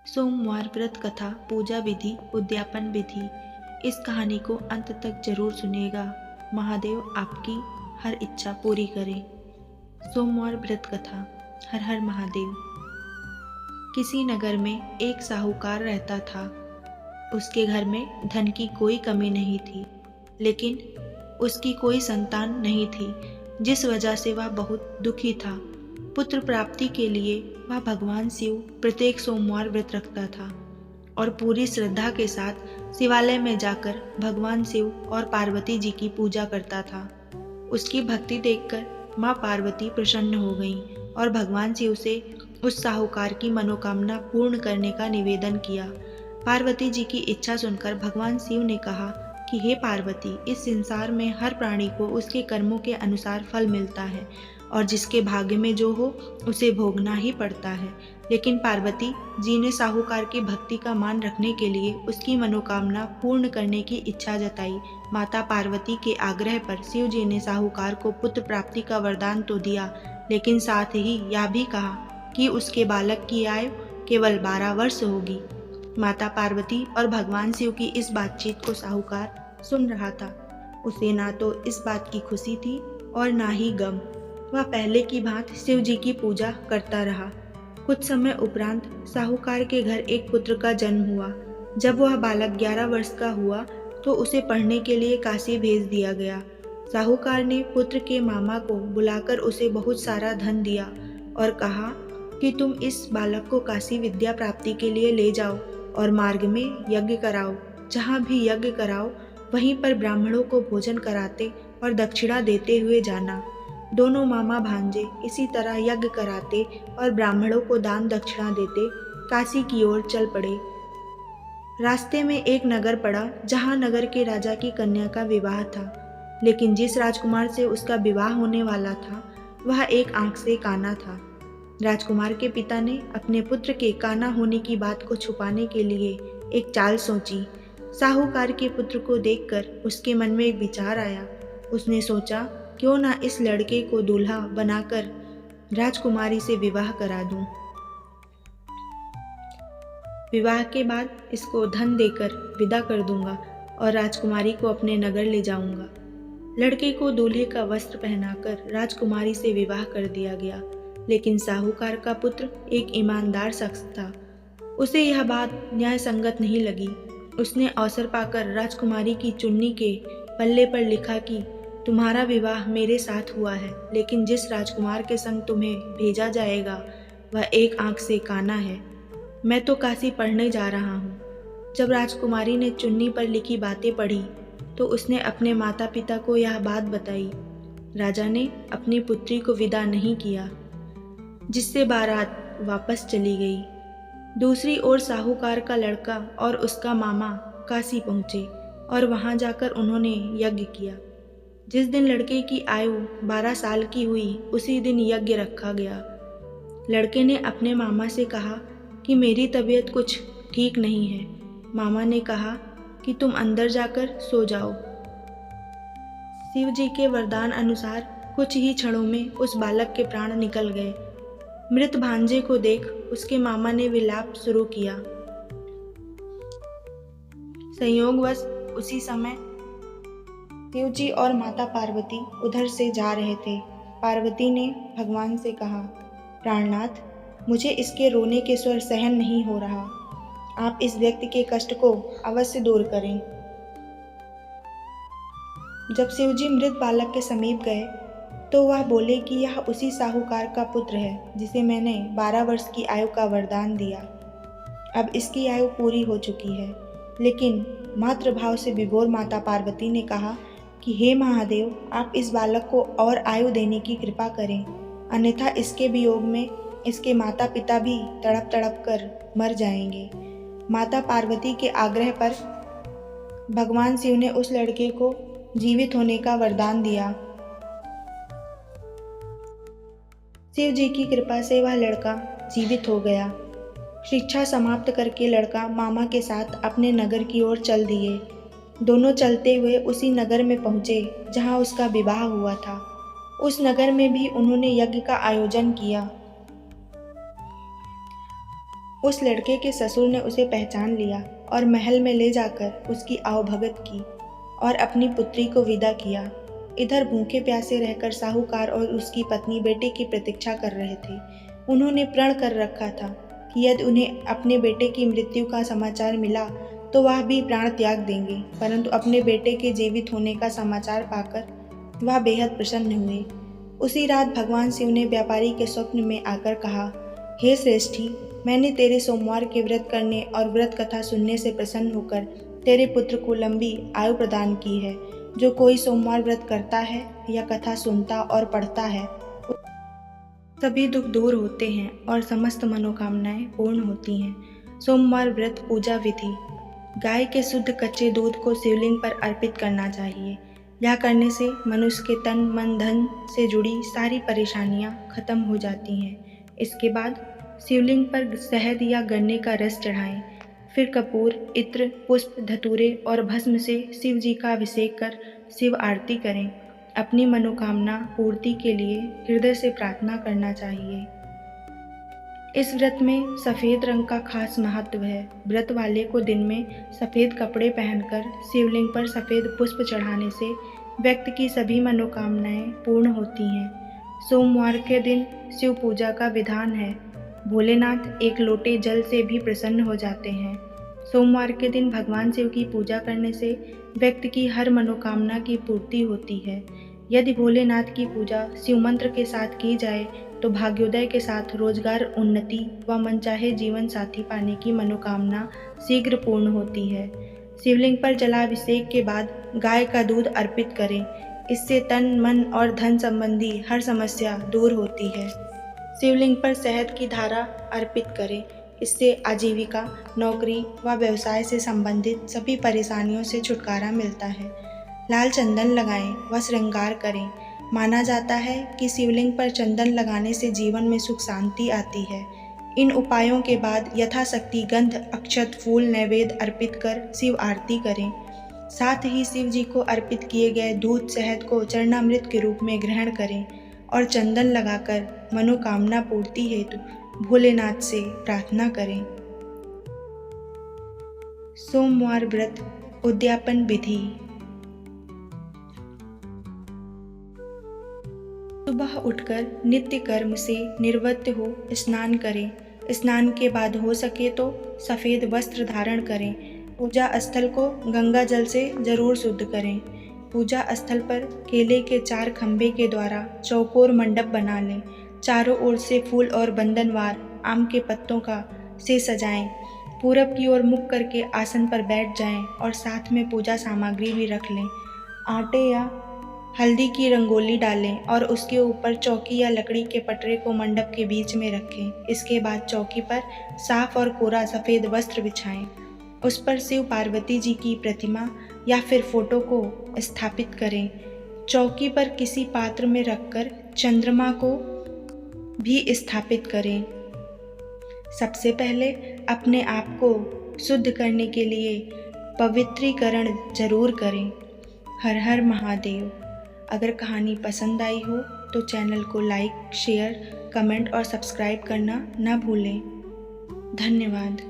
सोमवार व्रत कथा पूजा विधि उद्यापन विधि। इस कहानी को अंत तक जरूर सुनिएगा। महादेव आपकी हर इच्छा पूरी करे। सोमवार व्रत कथा। हर हर महादेव। किसी नगर में एक साहूकार रहता था। उसके घर में धन की कोई कमी नहीं थी, लेकिन उसकी कोई संतान नहीं थी, जिस वजह से वह बहुत दुखी था। पुत्र प्राप्ति के लिए वह भगवान शिव प्रत्येक सोमवार व्रत रखता था और पूरी श्रद्धा के साथ शिवालय में जाकर भगवान शिव और पार्वती जी की पूजा करता था। उसकी भक्ति देखकर माँ पार्वती प्रसन्न हो गईं और भगवान शिव से उस साहूकार की मनोकामना पूर्ण करने का निवेदन किया। पार्वती जी की इच्छा सुनकर भगवान शिव ने कहा कि हे पार्वती, इस संसार में हर प्राणी को उसके कर्मों के अनुसार फल मिलता है और जिसके भाग्य में जो हो उसे भोगना ही पड़ता है। लेकिन पार्वती जी ने साहूकार की भक्ति का मान रखने के लिए उसकी मनोकामना पूर्ण करने की इच्छा जताई। माता पार्वती के आग्रह पर शिव जी ने साहूकार को पुत्र प्राप्ति का वरदान तो दिया, लेकिन साथ ही यह भी कहा कि उसके बालक की आयु केवल 12 वर्ष होगी। माता पार्वती और भगवान शिव की इस बातचीत को साहूकार सुन रहा था। उसे ना तो इस बात की खुशी थी और ना ही गम। वह पहले की भांति शिव जी की पूजा करता रहा। कुछ समय उपरांत साहूकार के घर एक पुत्र का जन्म हुआ। जब वह बालक 11 वर्ष का हुआ तो उसे पढ़ने के लिए काशी भेज दिया गया। साहूकार ने पुत्र के मामा को बुलाकर उसे बहुत सारा धन दिया और कहा कि तुम इस बालक को काशी विद्या प्राप्ति के लिए ले जाओ और मार्ग में यज्ञ कराओ। जहाँ भी यज्ञ कराओ वहीं पर ब्राह्मणों को भोजन कराते और दक्षिणा देते हुए जाना। दोनों मामा भांजे इसी तरह यज्ञ कराते और ब्राह्मणों को दान दक्षिणा देते काशी की ओर चल पड़े। रास्ते में एक नगर पड़ा जहाँ नगर के राजा की कन्या का विवाह था, लेकिन जिस राजकुमार से उसका विवाह होने वाला था वह एक आंख से काना था। राजकुमार के पिता ने अपने पुत्र के काना होने की बात को छुपाने के लिए एक चाल सोची। साहूकार के पुत्र को देखकर उसके मन में एक विचार आया। उसने सोचा, क्यों ना इस लड़के को दूल्हा बनाकर राजकुमारी से विवाह करा दूं। विवाह के बाद इसको धन देकर विदा कर दूंगा और राजकुमारी को अपने नगर ले जाऊंगा। लड़के को दूल्हे का वस्त्र पहनाकर राजकुमारी से विवाह कर दिया गया, लेकिन साहूकार का पुत्र एक ईमानदार शख्स था। उसे यह बात न्याय संगत नहीं लगी। उसने अवसर पाकर राजकुमारी की चुन्नी के पल्ले पर लिखा कि तुम्हारा विवाह मेरे साथ हुआ है, लेकिन जिस राजकुमार के संग तुम्हें भेजा जाएगा वह एक आंख से काना है। मैं तो काशी पढ़ने जा रहा हूँ। जब राजकुमारी ने चुन्नी पर लिखी बातें पढ़ी तो उसने अपने माता पिता को यह बात बताई। राजा ने अपनी पुत्री को विदा नहीं किया, जिससे बारात वापस चली गई। दूसरी ओर साहूकार का लड़का और उसका मामा काशी पहुँचे और वहाँ जाकर उन्होंने यज्ञ किया। जिस दिन लड़के की आयु 12 साल की हुई उसी दिन यज्ञ रखा गया। लड़के ने अपने मामा से कहा कि मेरी तबीयत कुछ ठीक नहीं है। मामा ने कहा कि तुम अंदर जाकर सो जाओ। शिव जी के वरदान अनुसार कुछ ही क्षणों में उस बालक के प्राण निकल गए। मृत भांजे को देख उसके मामा ने विलाप शुरू किया। संयोगवश उसी समय शिव जी और माता पार्वती उधर से जा रहे थे। पार्वती ने भगवान से कहा, प्राणनाथ, मुझे इसके रोने के स्वर सहन नहीं हो रहा। आप इस व्यक्ति के कष्ट को अवश्य दूर करें। जब शिव जी मृत बालक के समीप गए तो वह बोले कि यह उसी साहूकार का पुत्र है जिसे मैंने 12 वर्ष की आयु का वरदान दिया। अब इसकी आयु पूरी हो चुकी है। लेकिन मातृभाव से विभोर माता पार्वती ने कहा कि हे महादेव, आप इस बालक को और आयु देने की कृपा करें, अन्यथा इसके वियोग में इसके माता पिता भी तड़प तड़प कर मर जाएंगे। माता पार्वती के आग्रह पर भगवान शिव ने उस लड़के को जीवित होने का वरदान दिया। शिव जी की कृपा से वह लड़का जीवित हो गया। शिक्षा समाप्त करके लड़का मामा के साथ अपने नगर की ओर चल दिए। दोनों चलते हुए उसी नगर में पहुँचे जहाँ उसका विवाह हुआ था। उस नगर में भी उन्होंने यज्ञ का आयोजन किया। उस लड़के के ससुर ने उसे पहचान लिया और महल में ले जाकर उसकी आवभगत की और अपनी पुत्री को विदा किया। इधर भूखे प्यासे रहकर साहूकार और उसकी पत्नी बेटे की प्रतीक्षा कर रहे थे। उन्होंने प्रण कर रखा था कि यदि उन्हें अपने बेटे की मृत्यु का समाचार मिला तो वह भी प्राण त्याग देंगे, परंतु अपने बेटे के जीवित होने का समाचार पाकर वह बेहद प्रसन्न हुए। उसी रात भगवान शिव ने व्यापारी के स्वप्न में आकर कहा, हे श्रेष्ठी, मैंने तेरे सोमवार के व्रत करने और व्रत कथा सुनने से प्रसन्न होकर तेरे पुत्र को लंबी आयु प्रदान की है। जो कोई सोमवार व्रत करता है या कथा सुनता और पढ़ता है, सभी दुख दूर होते हैं और समस्त मनोकामनाएं पूर्ण होती हैं। सोमवार व्रत पूजा विधि। गाय के शुद्ध कच्चे दूध को शिवलिंग पर अर्पित करना चाहिए। यह करने से मनुष्य के तन मन धन से जुड़ी सारी परेशानियां खत्म हो जाती हैं। इसके बाद शिवलिंग पर शहद या गन्ने का रस चढ़ाएं। फिर कपूर, इत्र, पुष्प, धतूरे और भस्म से शिव जी का अभिषेक कर शिव आरती करें। अपनी मनोकामना पूर्ति के लिए हृदय से प्रार्थना करना चाहिए। इस व्रत में सफ़ेद रंग का खास महत्व है। व्रत वाले को दिन में सफ़ेद कपड़े पहनकर शिवलिंग पर सफ़ेद पुष्प चढ़ाने से व्यक्ति की सभी मनोकामनाएं पूर्ण होती हैं। सोमवार के दिन शिव पूजा का विधान है। भोलेनाथ एक लोटे जल से भी प्रसन्न हो जाते हैं। सोमवार के दिन भगवान शिव की पूजा करने से व्यक्ति की हर मनोकामना की पूर्ति होती है। यदि भोलेनाथ की पूजा शिव मंत्र के साथ की जाए तो भाग्योदय के साथ रोजगार उन्नति व मनचाहे जीवन साथी पाने की मनोकामना शीघ्र पूर्ण होती है। शिवलिंग पर जलाभिषेक के बाद गाय का दूध अर्पित करें। इससे तन मन और धन संबंधी हर समस्या दूर होती है। शिवलिंग पर शहद की धारा अर्पित करें। इससे आजीविका, नौकरी व व्यवसाय से संबंधित सभी परेशानियों से छुटकारा मिलता है। लाल चंदन लगाएं व श्रृंगार करें। माना जाता है कि शिवलिंग पर चंदन लगाने से जीवन में सुख शांति आती है। इन उपायों के बाद यथाशक्ति गंध, अक्षत, फूल नैवेद्य अर्पित कर शिव आरती करें। साथ ही शिव जी को अर्पित किए गए दूध शहद को चरणामृत के रूप में ग्रहण करें और चंदन लगाकर मनोकामना पूर्ति हेतु भोलेनाथ से प्रार्थना करें। सोमवार व्रत उद्यापन विधि। सुबह उठकर नित्य कर्म से निवृत्त हो स्नान करें। स्नान के बाद हो सके तो सफ़ेद वस्त्र धारण करें। पूजा स्थल को गंगा जल से जरूर शुद्ध करें। पूजा स्थल पर केले के 4 खंभे के द्वारा चौकोर मंडप बना लें। चारों ओर से फूल और बंधनवार आम के पत्तों का से सजाएं। पूरब की ओर मुख करके आसन पर बैठ जाएं और साथ में पूजा सामग्री भी रख लें। आटे या हल्दी की रंगोली डालें और उसके ऊपर चौकी या लकड़ी के पटरे को मंडप के बीच में रखें। इसके बाद चौकी पर साफ और कोरा सफ़ेद वस्त्र बिछाएं। उस पर शिव पार्वती जी की प्रतिमा या फिर फोटो को स्थापित करें। चौकी पर किसी पात्र में रखकर चंद्रमा को भी स्थापित करें। सबसे पहले अपने आप को शुद्ध करने के लिए पवित्रीकरण जरूर करें। हर हर महादेव। अगर कहानी पसंद आई हो तो चैनल को लाइक, शेयर, कमेंट और सब्सक्राइब करना न भूलें। धन्यवाद।